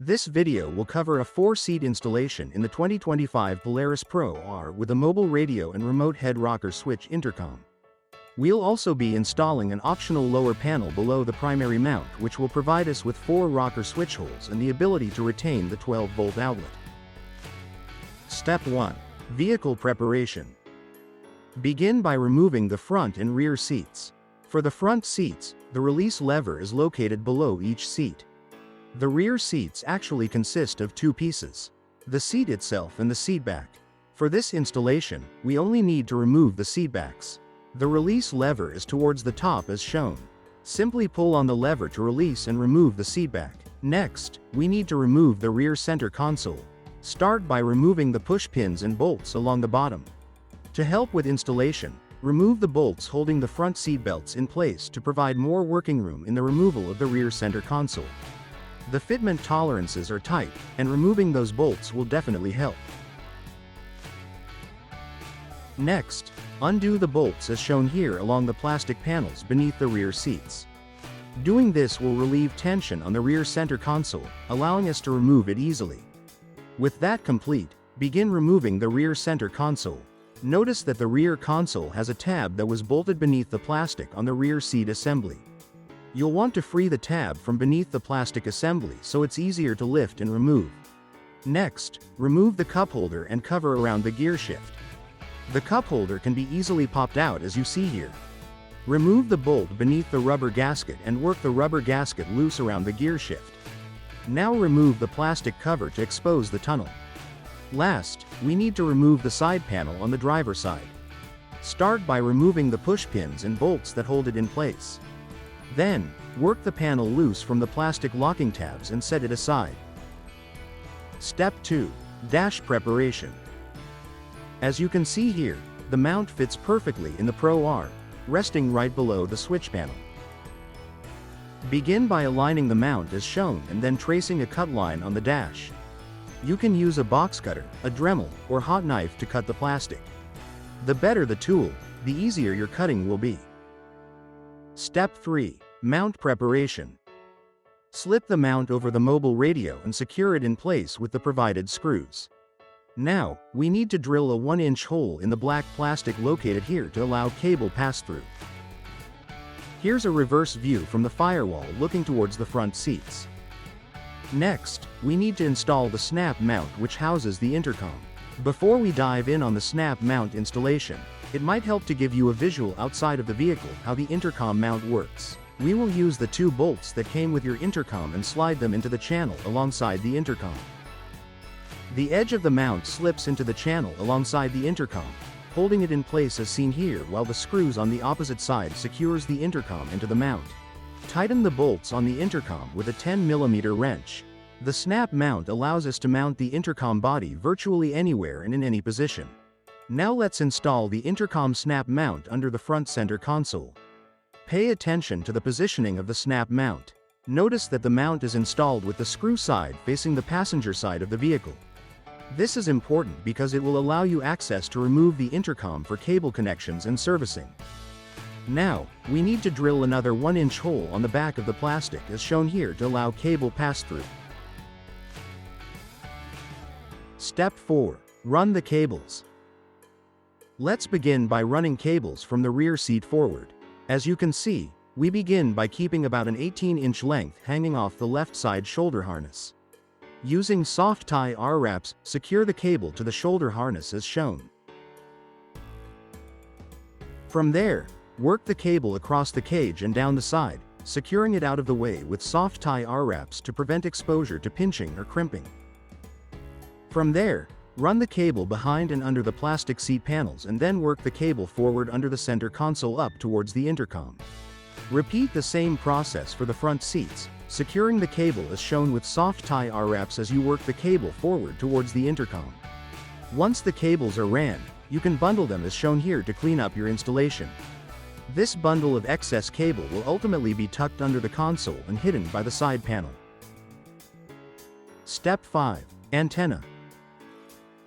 This video will cover a 4-seat installation in the 2025 Polaris Pro R with a mobile radio and remote head rocker switch intercom. We'll also be installing an optional lower panel below the primary mount which will provide us with 4 rocker switch holes and the ability to retain the 12-volt outlet. Step 1. Vehicle preparation. Begin by removing the front and rear seats. For the front seats, the release lever is located below each seat. The rear seats actually consist of 2 pieces: the seat itself and the seat back. For this installation, we only need to remove the seat backs. The release lever is towards the top as shown. Simply pull on the lever to release and remove the seat back. Next, we need to remove the rear center console. Start by removing the push pins and bolts along the bottom. To help with installation, remove the bolts holding the front seat belts in place to provide more working room in the removal of the rear center console. The fitment tolerances are tight, and removing those bolts will definitely help. Next, undo the bolts as shown here along the plastic panels beneath the rear seats. Doing this will relieve tension on the rear center console, allowing us to remove it easily. With that complete, begin removing the rear center console. Notice that the rear console has a tab that was bolted beneath the plastic on the rear seat assembly. You'll want to free the tab from beneath the plastic assembly so it's easier to lift and remove. Next, remove the cup holder and cover around the gear shift. The cup holder can be easily popped out as you see here. Remove the bolt beneath the rubber gasket and work the rubber gasket loose around the gear shift. Now remove the plastic cover to expose the tunnel. Last, we need to remove the side panel on the driver's side. Start by removing the push pins and bolts that hold it in place. Then, work the panel loose from the plastic locking tabs and set it aside. Step 2. Dash preparation. As you can see here, the mount fits perfectly in the Pro R, resting right below the switch panel. Begin by aligning the mount as shown and then tracing a cut line on the dash. You can use a box cutter, a Dremel, or hot knife to cut the plastic. The better the tool, the easier your cutting will be. Step 3. Mount preparation. Slip the mount over the mobile radio and secure it in place with the provided screws. Now, we need to drill a 1-inch hole in the black plastic located here to allow cable pass-through. Here's a reverse view from the firewall looking towards the front seats. Next, we need to install the snap mount which houses the intercom. Before we dive in on the snap mount installation, it might help to give you a visual outside of the vehicle how the intercom mount works. We will use the 2 bolts that came with your intercom and slide them into the channel alongside the intercom. The edge of the mount slips into the channel alongside the intercom, holding it in place as seen here, while the screws on the opposite side secures the intercom into the mount. Tighten the bolts on the intercom with a 10mm wrench. The snap mount allows us to mount the intercom body virtually anywhere and in any position. Now let's install the intercom snap mount under the front center console. Pay attention to the positioning of the snap mount. Notice that the mount is installed with the screw side facing the passenger side of the vehicle. This is important because it will allow you access to remove the intercom for cable connections and servicing. Now, we need to drill another 1-inch hole on the back of the plastic as shown here to allow cable pass-through. Step 4. Run the cables. Let's begin by running cables from the rear seat forward. As you can see, we begin by keeping about an 18-inch length hanging off the left side shoulder harness. Using soft tie R-wraps, secure the cable to the shoulder harness as shown. From there, work the cable across the cage and down the side, securing it out of the way with soft tie R-wraps to prevent exposure to pinching or crimping. From there, run the cable behind and under the plastic seat panels and then work the cable forward under the center console up towards the intercom. Repeat the same process for the front seats, securing the cable as shown with soft tie R-wraps as you work the cable forward towards the intercom. Once the cables are ran, you can bundle them as shown here to clean up your installation. This bundle of excess cable will ultimately be tucked under the console and hidden by the side panel. Step 5. Antenna.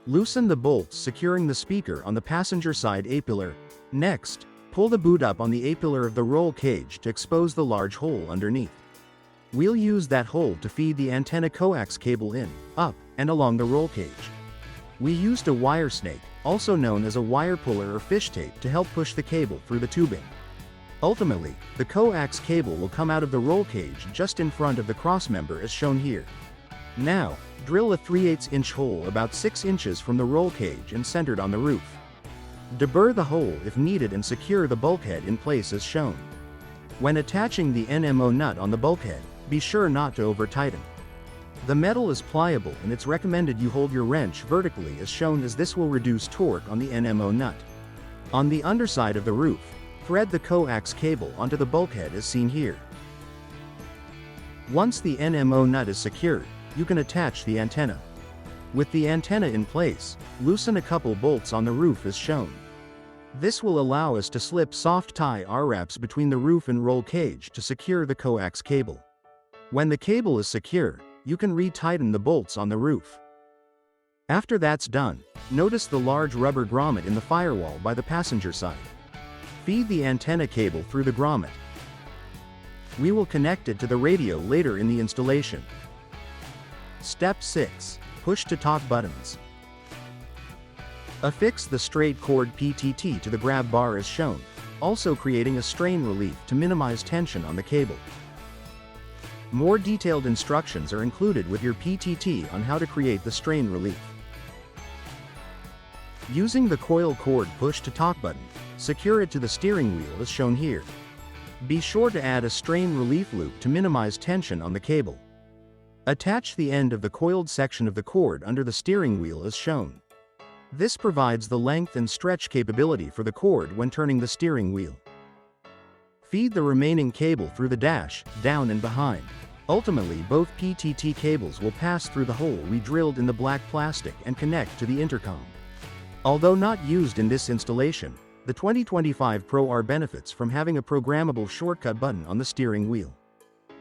Loosen the bolts securing the speaker on the passenger side A-pillar. Next, pull the boot up on the A-pillar of the roll cage to expose the large hole underneath. We'll use that hole to feed the antenna coax cable in, up, and along the roll cage. We used a wire snake, also known as a wire puller or fish tape, to help push the cable through the tubing. Ultimately, the coax cable will come out of the roll cage just in front of the crossmember as shown here. Now, drill a 3/8-inch hole about 6 inches from the roll cage and centered on the roof. Deburr the hole if needed and secure the bulkhead in place as shown. When attaching the NMO nut on the bulkhead, be sure not to over-tighten. The metal is pliable and it's recommended you hold your wrench vertically as shown, as this will reduce torque on the NMO nut. On the underside of the roof, thread the coax cable onto the bulkhead as seen here. Once the NMO nut is secured, you can attach the antenna. With the antenna in place, loosen a couple bolts on the roof as shown. This will allow us to slip soft tie R-wraps between the roof and roll cage to secure the coax cable. When the cable is secure, you can re-tighten the bolts on the roof. After that's done, notice the large rubber grommet in the firewall by the passenger side. Feed the antenna cable through the grommet. We will connect it to the radio later in the installation. Step 6. Push to talk buttons. Affix the straight cord PTT to the grab bar as shown, also creating a strain relief to minimize tension on the cable. More detailed instructions are included with your PTT on how to create the strain relief. Using the coil cord push to talk button, secure it to the steering wheel as shown here. Be sure to add a strain relief loop to minimize tension on the cable. Attach the end of the coiled section of the cord under the steering wheel as shown. This provides the length and stretch capability for the cord when turning the steering wheel. Feed the remaining cable through the dash, down and behind. Ultimately, both PTT cables will pass through the hole we drilled in the black plastic and connect to the intercom. Although not used in this installation, the 2025 Pro R benefits from having a programmable shortcut button on the steering wheel.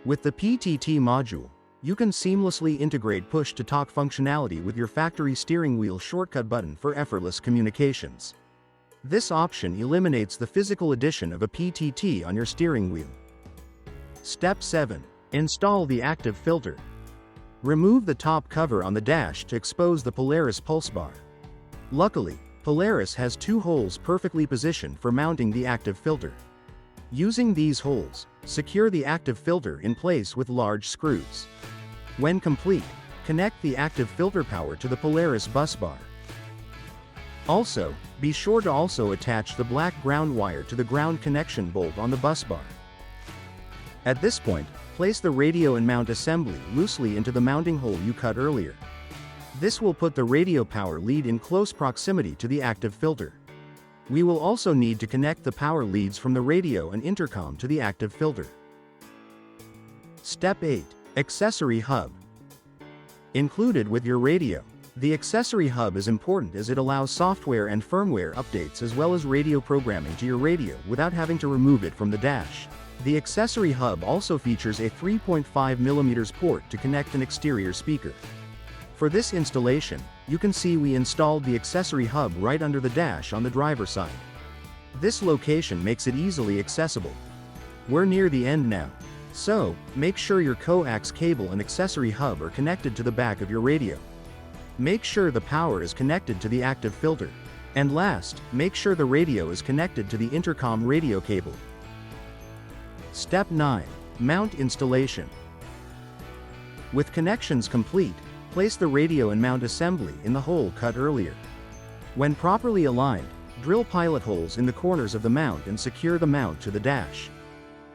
With the PTT module, you can seamlessly integrate push-to-talk functionality with your factory steering wheel shortcut button for effortless communications. This option eliminates the physical addition of a PTT on your steering wheel. Step 7. Install the active filter. Remove the top cover on the dash to expose the Polaris pulse bar. Luckily, Polaris has 2 holes perfectly positioned for mounting the active filter. Using these holes, secure the active filter in place with large screws. When complete, connect the active filter power to the Polaris bus bar. Also, be sure to also attach the black ground wire to the ground connection bolt on the bus bar. At this point, place the radio and mount assembly loosely into the mounting hole you cut earlier. This will put the radio power lead in close proximity to the active filter. We will also need to connect the power leads from the radio and intercom to the active filter. Step 8. Accessory Hub. Included with your radio, the Accessory Hub is important as it allows software and firmware updates as well as radio programming to your radio without having to remove it from the dash. The Accessory Hub also features a 3.5mm port to connect an exterior speaker. For this installation, you can see we installed the Accessory Hub right under the dash on the driver's side. This location makes it easily accessible. We're near the end now, so make sure your coax cable and Accessory Hub are connected to the back of your radio. Make sure the power is connected to the active filter. And last, make sure the radio is connected to the intercom radio cable. Step 9. Mount installation. With connections complete, place the radio and mount assembly in the hole cut earlier. When properly aligned, drill pilot holes in the corners of the mount and secure the mount to the dash.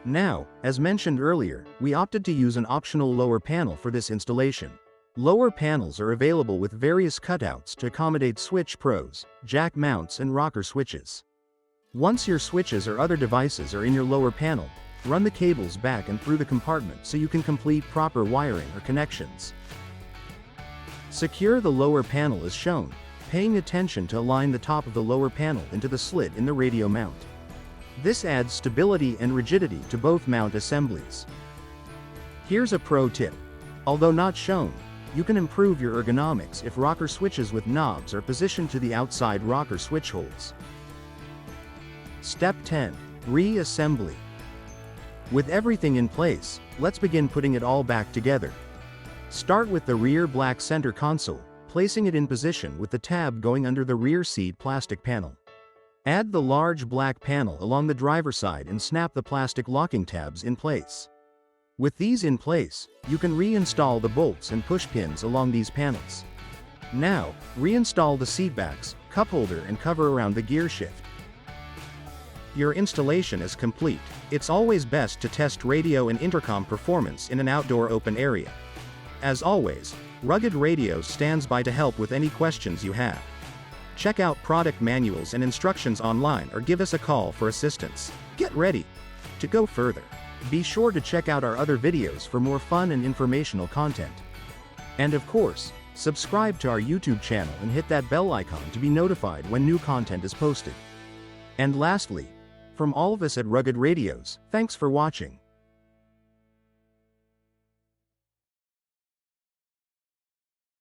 Now, as mentioned earlier, we opted to use an optional lower panel for this installation. Lower panels are available with various cutouts to accommodate switch pros, jack mounts and rocker switches. Once your switches or other devices are in your lower panel, run the cables back and through the compartment so you can complete proper wiring or connections. Secure the lower panel as shown, paying attention to align the top of the lower panel into the slit in the radio mount. This adds stability and rigidity to both mount assemblies. Here's a pro tip. Although not shown, you can improve your ergonomics if rocker switches with knobs are positioned to the outside rocker switch holes. Step 10. Reassembly. With everything in place, let's begin putting it all back together. Start with the rear black center console, placing it in position with the tab going under the rear seat plastic panel. Add the large black panel along the driver's side and snap the plastic locking tabs in place. With these in place, you can reinstall the bolts and push pins along these panels. Now, reinstall the seat backs, cup holder and cover around the gear shift. Your installation is complete. It's always best to test radio and intercom performance in an outdoor open area. As always, Rugged Radios stands by to help with any questions you have. Check out product manuals and instructions online or give us a call for assistance. Get ready to go further. Be sure to check out our other videos for more fun and informational content. And of course, subscribe to our YouTube channel and hit that bell icon to be notified when new content is posted. And lastly, from all of us at Rugged Radios, thanks for watching.